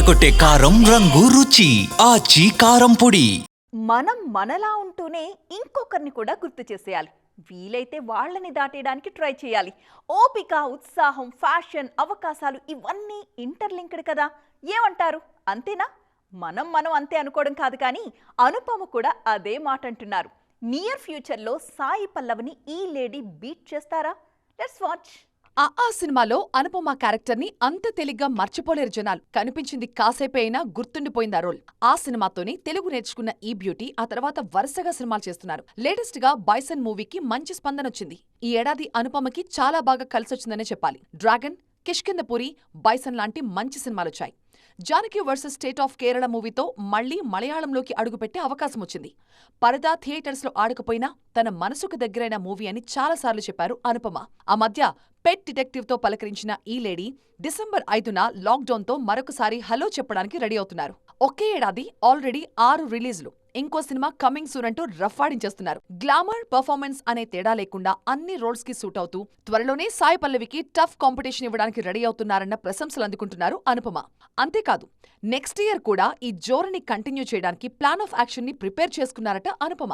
అదరగొట్టే కారం రంగు రుచి ఆచి కారం పొడి. మనం మనలా ఉంటూనే ఇంకొకరిని కూడా గుర్తు చేసేయాలి. వీలైతే వాళ్ళని దాటేయడానికి ట్రై చేయాలి. ఓపిక, ఉత్సాహం, ఫ్యాషన్, అవకాశాలు ఇవన్నీ ఇంటర్లింక్డ్ కదా. ఏమంటారు? అంతేనా? మనం అంతే అనుకోవడం కాదు, కానీ అనుపమ కూడా అదే మాట అంటున్నారు. నియర్ ఫ్యూచర్లో సాయి పల్లవిని ఈ లేడీ బీట్ చేస్తారా? Let's watch. ఆ సినిమాలో అనుపమ క్యారెక్టర్ ని అంత తేలిగ్గా మర్చిపోలేరు జనాలు. కనిపించింది కాసేపే అయినా గుర్తుండిపోయింది ఆ రోల్. ఆ సినిమాతోనే తెలుగు నేర్చుకున్న ఈ బ్యూటీ ఆ తర్వాత వరుసగా సినిమాలు చేస్తున్నారు. లేటెస్ట్ గా బైసన్ మూవీకి మంచి స్పందనొచ్చింది. ఈ ఏడాది అనుపమకి చాలా బాగా కలిసొచ్చిందనే చెప్పాలి. డ్రాగన్, కిష్కింధపురి, బైసన్ లాంటి మంచి సినిమాలొచ్చాయి. Janaki versus state of Kerala మూవీతో మళ్లీ మలయాళంలోకి అడుగుపెట్టే అవకాశం వచ్చింది. పరదా థియేటర్స్లో ఆడకపోయినా తన మనసుకు దగ్గరైన మూవీ అని చాలాసార్లు చెప్పారు అనుపమ. ఆ మధ్య పెట్ డిటెక్టివ్తో పలకరించిన ఈ లేడీ డిసెంబర్ 5న లాక్డౌన్తో మరొకసారి హలో చెప్పడానికి రెడీ అవుతున్నారు. ఒకే ఏడాది ఆల్రెడీ 6 రిలీజ్లు, ఇంకో సినిమా కమింగ్ సూన్ అంటూ రఫ్ఫాడించేస్తున్నారు. గ్లామర్, పర్ఫార్మెన్స్ అనే తేడా లేకుండా అన్ని రోల్స్ కి సూట్ అవుతూ త్వరలోనే సాయి పల్లవికి టఫ్ కాంపిటీషన్ ఇవ్వడానికి రెడీ అవుతున్నారన్న ప్రశంసలు అందుకుంటున్నారు అనుపమ. అంతేకాదు, నెక్స్ట్ ఇయర్ కూడా ఈ జోరుని కంటిన్యూ చేయడానికి ప్లాన్ ఆఫ్ యాక్షన్ ని ప్రిపేర్ చేసుకున్నారట అనుపమ.